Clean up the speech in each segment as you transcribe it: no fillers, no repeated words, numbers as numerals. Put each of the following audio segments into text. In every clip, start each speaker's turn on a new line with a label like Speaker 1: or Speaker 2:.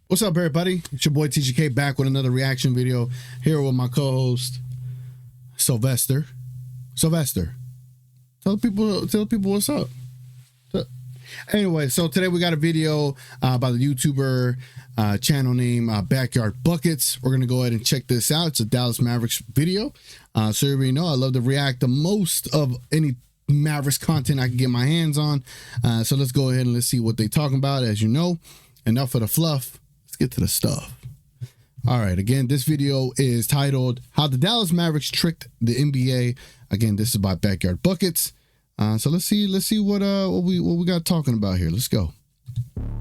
Speaker 1: What's up, everybody? It's your boy TGK back with another reaction video here with my co-host Sylvester. Sylvester, tell people what's up. Anyway, so today we got a video by the YouTuber channel name Backyard Buckets. We're gonna go ahead and check this out. It's a Dallas Mavericks video. So everybody know I love to react to most of any Mavericks content I can get my hands on. So let's go ahead and let's see what they're talking about. As you know, enough of the fluff. Let's get to the stuff. All right, again, this video is titled "How the Dallas Mavericks Tricked the NBA." Again, this is by Backyard Buckets. So let's see what we got talking about here. Let's go.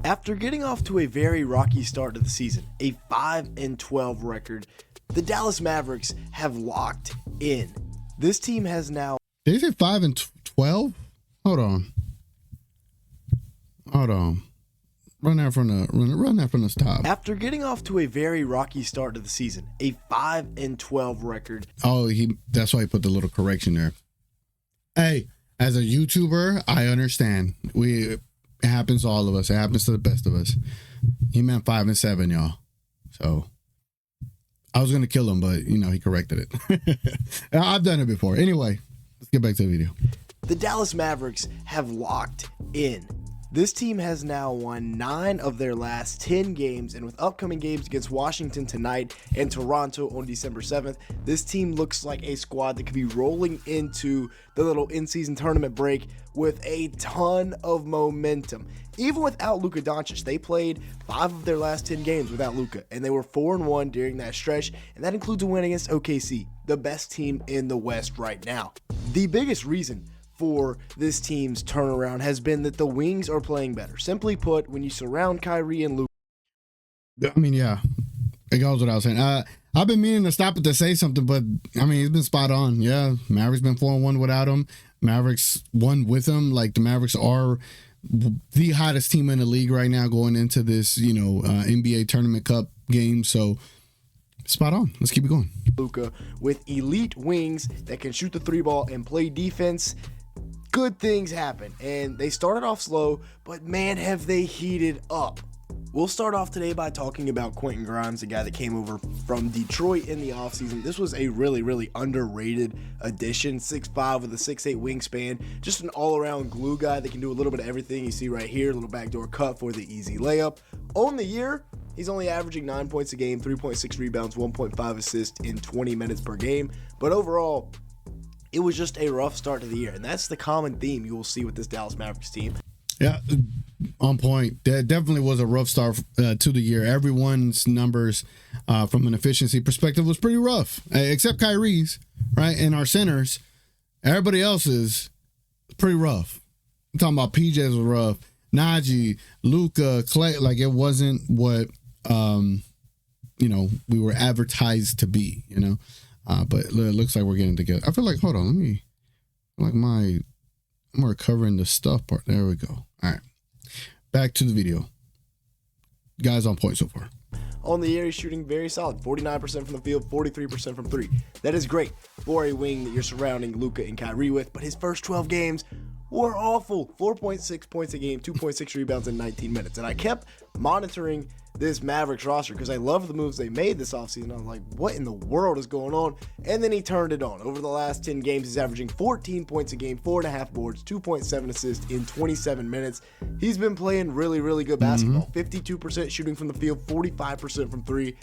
Speaker 2: After getting off to a very rocky start to the season, a 5-12 record, the Dallas Mavericks have locked in. This team has now.
Speaker 1: Did you say 5-12? Hold on. Run that from the top.
Speaker 2: After getting off to a very rocky start to the season, a 5-12 record.
Speaker 1: Oh, that's why he put the little correction there. Hey, as a YouTuber, I understand. It happens to all of us. It happens to the best of us. He meant 5-7, y'all. So I was gonna kill him, but he corrected it. I've done it before. Anyway, let's get back to the video.
Speaker 2: The Dallas Mavericks have locked in. This team has now won 9 of their last 10 games, and with upcoming games against Washington tonight and Toronto on December 7th, this team looks like a squad that could be rolling into the little in-season tournament break with a ton of momentum. Even without Luka Doncic, they played 5 of their last 10 games without Luka, and they were 4-1 during that stretch, and that includes a win against OKC, the best team in the West right now. The biggest reason for this team's turnaround has been that the wings are playing better. Simply put, when you surround Kyrie and Luka.
Speaker 1: I mean, yeah, it goes without saying. I've been meaning to stop it to say something, but I mean, it's been spot on. Yeah, Mavericks been 4-1 without him. Mavericks won with him. Like, the Mavericks are the hottest team in the league right now going into this, NBA Tournament Cup game. So spot on. Let's keep it going.
Speaker 2: Luka with elite wings that can shoot the 3-ball and play defense. Good things happen, and they started off slow, but man, have they heated up. We'll start off today by talking about Quentin Grimes, the guy that came over from Detroit in the offseason. This was a really underrated addition. 6'5" with a 6'8" wingspan, just an all-around glue guy that can do a little bit of everything. You see right here, a little backdoor cut for the easy layup. On the year, he's only averaging 9 points a game, 3.6 rebounds, 1.5 assists in 20 minutes per game, but overall, it was just a rough start to the year, and that's the common theme you will see with this Dallas Mavericks team.
Speaker 1: Yeah, on point. That definitely was a rough start to the year. Everyone's numbers from an efficiency perspective was pretty rough, except Kyrie's, right? And our centers. Everybody else is pretty rough. I'm talking about PJ's was rough. Naji, Luka, Clay, like it wasn't what we were advertised to be, but it looks like we're getting together. I feel like, hold on, I'm recovering the stuff part. There we go. All right, back to the video. Guys on point so far.
Speaker 2: On the year, he's shooting very solid. 49% from the field, 43% from 3. That is great for a wing that you're surrounding Luka and Kyrie with, but his first 12 games were awful. 4.6 points a game, 2.6 rebounds in 19 minutes. And I kept monitoring this Mavericks roster because I love the moves they made this offseason. I was like, what in the world is going on? And then he turned it on. Over the last 10 games, he's averaging 14 points a game, 4.5 boards, 2.7 assists in 27 minutes. He's been playing really good basketball. 52% shooting from the field, 45% from 3.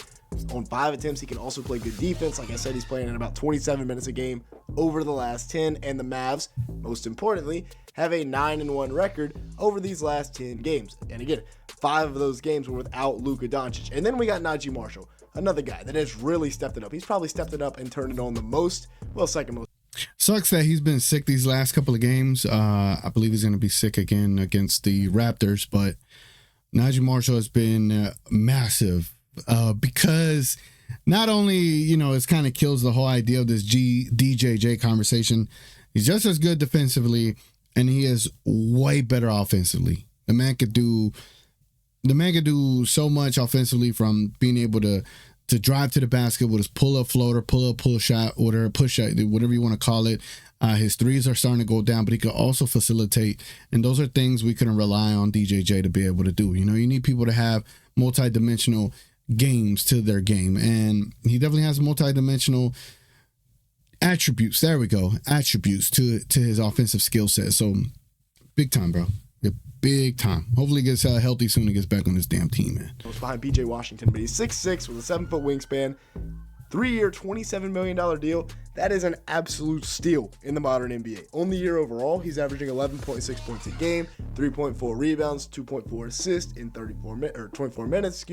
Speaker 2: On 5 attempts, he can also play good defense. Like I said, he's playing in about 27 minutes a game over the last 10. And the Mavs, most importantly, have a 9-1 record over these last 10 games. And again, 5 of those games were without Luka Doncic. And then we got Naji Marshall, another guy that has really stepped it up. He's probably stepped it up and turned it on the most, second most.
Speaker 1: Sucks that he's been sick these last couple of games. I believe he's going to be sick again against the Raptors. But Naji Marshall has been massive. Because not only, it kind of kills the whole idea of this DJJ conversation. He's just as good defensively, and he is way better offensively. The man could do so much offensively, from being able to drive to the basket with his pull-up floater, pull shot, whatever, push shot, whatever you want to call it. His threes are starting to go down, but he could also facilitate. And those are things we couldn't rely on DJJ to be able to do. You need people to have multi-dimensional games to their game. And he definitely has multi-dimensional attributes. There we go. Attributes to his offensive skill set. So big time, bro. Yeah, big time. Hopefully he gets healthy soon and gets back on his damn team, man.
Speaker 2: He was behind PJ Washington, but he's 6'6" with a 7-foot wingspan. 3-year, $27 million deal. That is an absolute steal in the modern NBA. On the year overall, he's averaging 11.6 points a game, 3.4 rebounds, 2.4 assists in 24 minutes.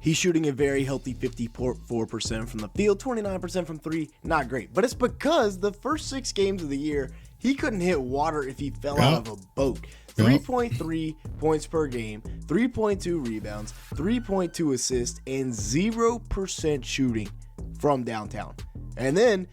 Speaker 2: He's shooting a very healthy 54% from the field, 29% from three. Not great, but it's because the first 6 games of the year, he couldn't hit water if he fell out of a boat. 3.3 points per game, 3.2 rebounds, 3.2 assists, and 0% shooting from downtown. And then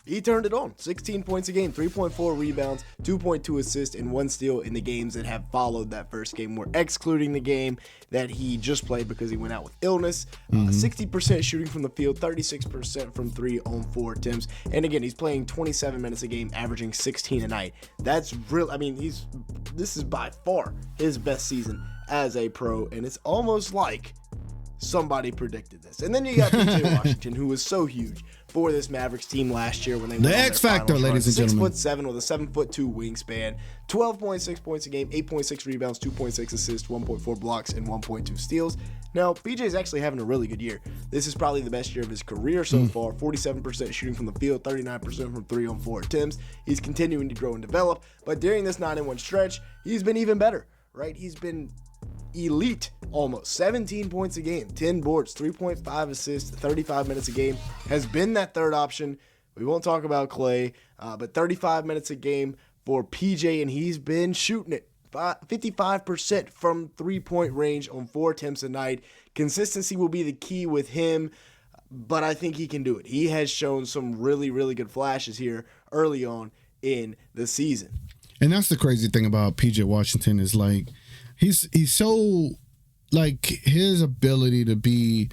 Speaker 2: he turned it on. 16 points a game, 3.4 rebounds, 2.2 assists, and 1 steal in the games that have followed that first game. We're excluding the game that he just played because he went out with illness. 60% shooting from the field, 36% from 3 on 4 attempts. And again, he's playing 27 minutes a game, averaging 16 a night. That's real. I mean, this is by far his best season as a pro, and it's almost like somebody predicted this. And then you got PJ Washington, who was so huge for this Mavericks team last year when they won
Speaker 1: the X Factor, ladies and gentlemen.
Speaker 2: 6'7" with a 7'2" wingspan, 12.6 points a game, 8.6 rebounds, 2.6 assists, 1.4 blocks, and 1.2 steals. Now, PJ's actually having a really good year. This is probably the best year of his career so far. 47% shooting from the field, 39% from 3 on 4 attempts. He's continuing to grow and develop, but during this 9-1 stretch, he's been even better, right? He's been elite almost. 17 points a game, 10 boards, 3.5 assists, 35 minutes a game. Has been that third option. We won't talk about Clay, but 35 minutes a game for PJ, and he's been shooting it 55% from 3-point range on 4 attempts a night. Consistency will be the key with him, but I think he can do it. He has shown some really, really good flashes here early on in the season.
Speaker 1: And that's the crazy thing about PJ Washington is like, he's so, like, his ability to be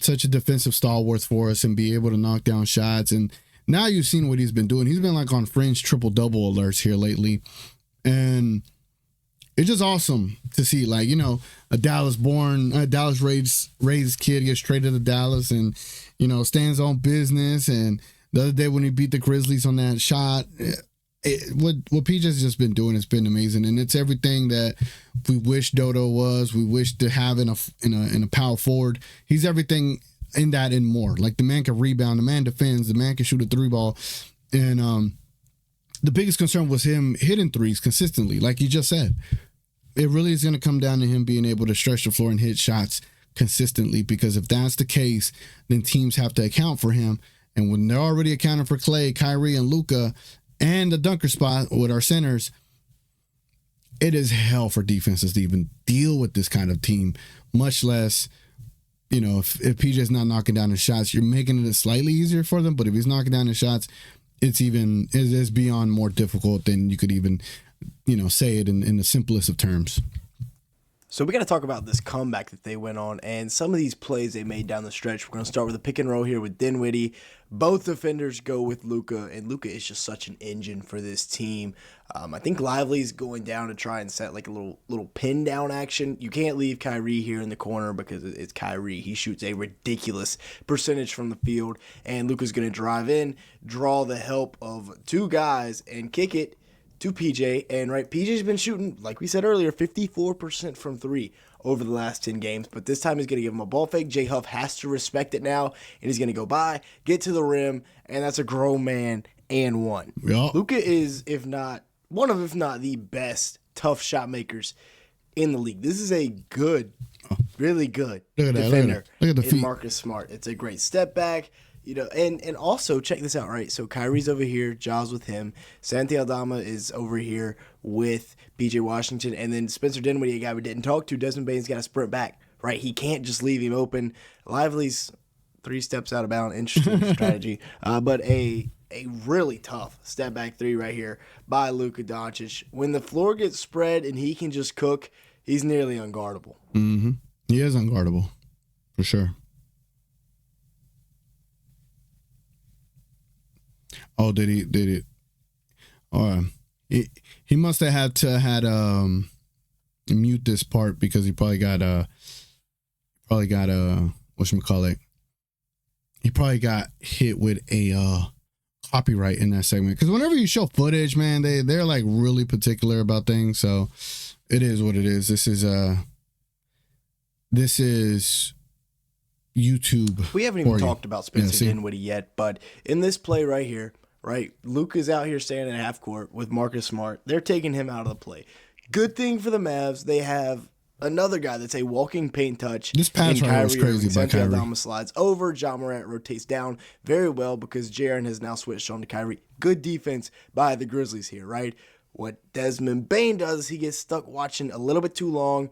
Speaker 1: such a defensive stalwart for us and be able to knock down shots. And now you've seen what he's been doing. He's been like on fringe triple-double alerts here lately. And it's just awesome to see, like, you know, a Dallas raised kid gets traded to Dallas and, you know, stands on business. And the other day when he beat the Grizzlies on that shot, what PJ's just been doing has been amazing, and it's everything that we wish Dodo was. We wish to have in a power forward. He's everything in that and more. Like, the man can rebound, the man defends, the man can shoot a 3-ball, and the biggest concern was him hitting threes consistently, like you just said. It really is going to come down to him being able to stretch the floor and hit shots consistently, because if that's the case, then teams have to account for him, and when they're already accounting for Clay, Kyrie, and Luka, and the dunker spot with our centers, it is hell for defenses to even deal with this kind of team, much less, you know, if PJ's not knocking down his shots, you're making it slightly easier for them, but if he's knocking down his shots, it's beyond more difficult than you could even, you know, say it in the simplest of terms.
Speaker 2: So we got to talk about this comeback that they went on and some of these plays they made down the stretch. We're going to start with a pick and roll here with Dinwiddie. Both defenders go with Luka, and Luka is just such an engine for this team. I think Lively's going down to try and set like a little pin down action. You can't leave Kyrie here in the corner because it's Kyrie. He shoots a ridiculous percentage from the field, and Luka's going to drive in, draw the help of 2 guys, and kick it to PJ. And right, PJ's been shooting, like we said earlier, 54% from 3 over the last 10 games, but this time he's going to give him a ball fake. J Huff has to respect it now, and he's going to go by, get to the rim, and that's a grown man and one.
Speaker 1: Yep.
Speaker 2: Luka is, if not the best tough shot makers in the league. This is a good, really good defender.
Speaker 1: Look at the feet.
Speaker 2: In Marcus Smart. It's a great step back. You know, and also check this out, right? So Kyrie's over here, Jaws with him. Santi Aldama is over here with PJ Washington, and then Spencer Dinwiddie, a guy we didn't talk to. Desmond Bane's got to sprint back, right? He can't just leave him open. Lively's 3 steps out of bounds. Interesting strategy, but a really tough step back 3 right here by Luka Doncic. When the floor gets spread and he can just cook, he's nearly unguardable.
Speaker 1: Mm-hmm. He is unguardable, for sure. Oh, did he? He must have had mute this part because he probably got probably got whatchamacallit. He probably got hit with a copyright in that segment. Because whenever you show footage, man, they're like really particular about things. So it is what it is. This is YouTube.
Speaker 2: We haven't even talked about Spencer Dinwiddie yet, but in this play right here, right, Luka's out here standing at half court with Marcus Smart. They're taking him out of the play. Good thing for the Mavs, they have another guy that's a walking paint touch.
Speaker 1: This pass right was crazy by Kyrie.
Speaker 2: Aldama slides over. Ja Morant rotates down very well because Jaren has now switched on to Kyrie. Good defense by the Grizzlies here, right? What Desmond Bane does is he gets stuck watching a little bit too long.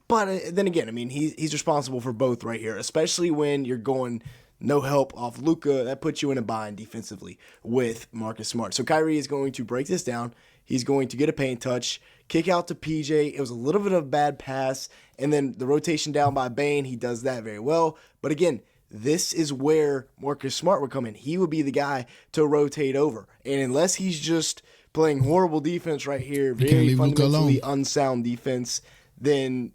Speaker 2: But then again, I mean, he's responsible for both right here, especially when you're going no help off Luka. That puts you in a bind defensively with Marcus Smart. So Kyrie is going to break this down. He's going to get a paint touch, kick out to PJ. It was a little bit of a bad pass. And then the rotation down by Bane, he does that very well. But again, this is where Marcus Smart would come in. He would be the guy to rotate over. And unless he's just playing horrible defense right here, very fundamentally unsound defense, then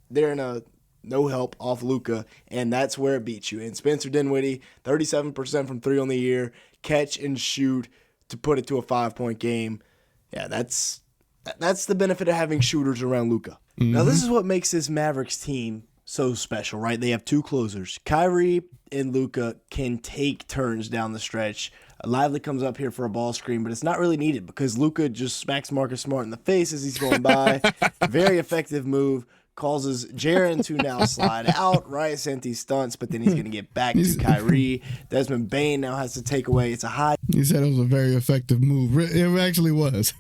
Speaker 2: they're in a no help off Luka, and that's where it beats you. And Spencer Dinwiddie, 37% from three on the year, catch and shoot to put it to a 5-point game. Yeah, that's the benefit of having shooters around Luka. Mm-hmm. Now, this is what makes this Mavericks team so special, right? They have two closers. Kyrie and Luka can take turns down the stretch. Lively comes up here for a ball screen, but it's not really needed because Luka just smacks Marcus Smart in the face as he's going by. Very effective move. Causes Jaren to now slide out, right? Senti stunts, but then he's going to get back to Kyrie. Desmond Bane now has to take away. It's a high.
Speaker 1: He said it was a very effective move. It actually was.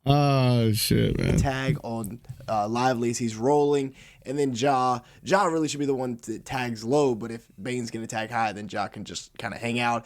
Speaker 1: Oh, shit, man.
Speaker 2: Tag on Lively's. He's rolling. And then Ja really should be the one that tags low, but if Bane's going to tag high, then Ja can just kind of hang out.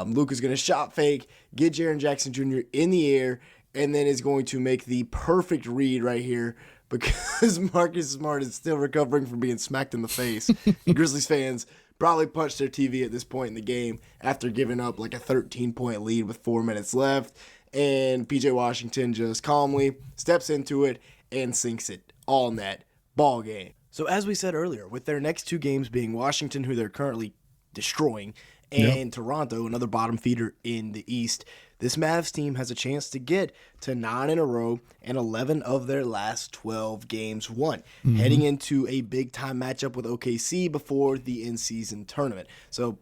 Speaker 2: Luka's going to shot fake, get Jaren Jackson Jr. in the air, and then is going to make the perfect read right here because Marcus Smart is still recovering from being smacked in the face. Grizzlies fans probably punched their TV at this point in the game after giving up like a 13-point lead with 4 minutes left. And PJ Washington just calmly steps into it and sinks it all net. Ball game. So as we said earlier, with their next two games being Washington, who they're currently destroying, and Toronto, another bottom feeder in the East, this Mavs team has a chance to get to 9 in a row and 11 of their last 12 games won, heading into a big-time matchup with OKC before the in-season tournament. So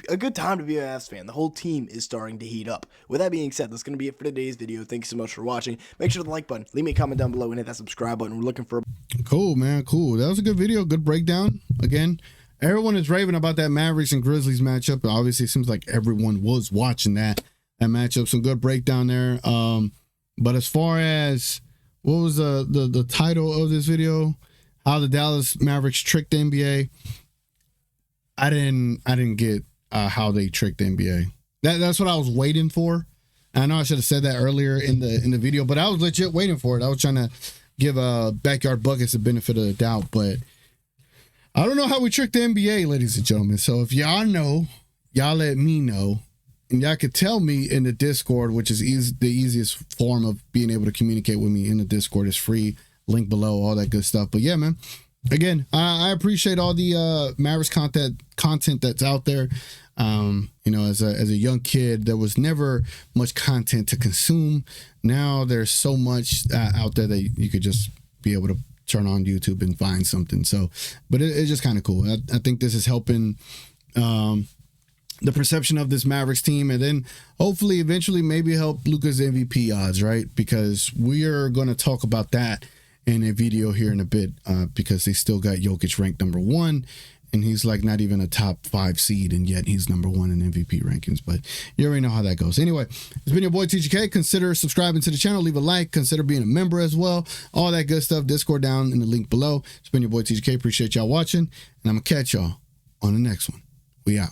Speaker 2: a good time to be a Mavs fan. The whole team is starting to heat up. With that being said, that's going to be it for today's video. Thank you so much for watching. Make sure to like button, leave me a comment down below, and hit that subscribe button. We're looking for
Speaker 1: Cool, man. Cool. That was a good video. Good breakdown. Again, everyone is raving about that Mavericks and Grizzlies matchup. Obviously, it seems like everyone was watching that matchup. Some good breakdown there. But as far as what was the title of this video, how the Dallas Mavericks tricked the NBA, I didn't get how they tricked the NBA. That's what I was waiting for. I know I should have said that earlier in the video, but I was legit waiting for it. I was trying to give Backyard Buckets the benefit of the doubt, but I don't know how we tricked the NBA, ladies and gentlemen. So if y'all know, y'all let me know, and y'all could tell me in the Discord, which is the easiest form of being able to communicate with me in the Discord. Is free, link below, all that good stuff. But yeah, man. Again, I appreciate all the Mavericks content that's out there. You know, as a young kid, there was never much content to consume. Now there's so much out there that you could just be able to turn on YouTube and find something. So, but it's just kind of cool. I think this is helping the perception of this Mavericks team, and then hopefully eventually maybe help Luka's MVP odds, right? Because we are going to talk about that in a video here in a bit, because they still got Jokic ranked number 1, and he's like not even a top 5 seed, and yet he's number 1 in MVP rankings. But you already know how that goes. Anyway, it's been your boy TGK. Consider subscribing to the channel, leave a like, consider being a member as well, all that good stuff. Discord down in the link below. It's been your boy TGK. Appreciate y'all watching, and I'm gonna catch y'all on the next one. We out.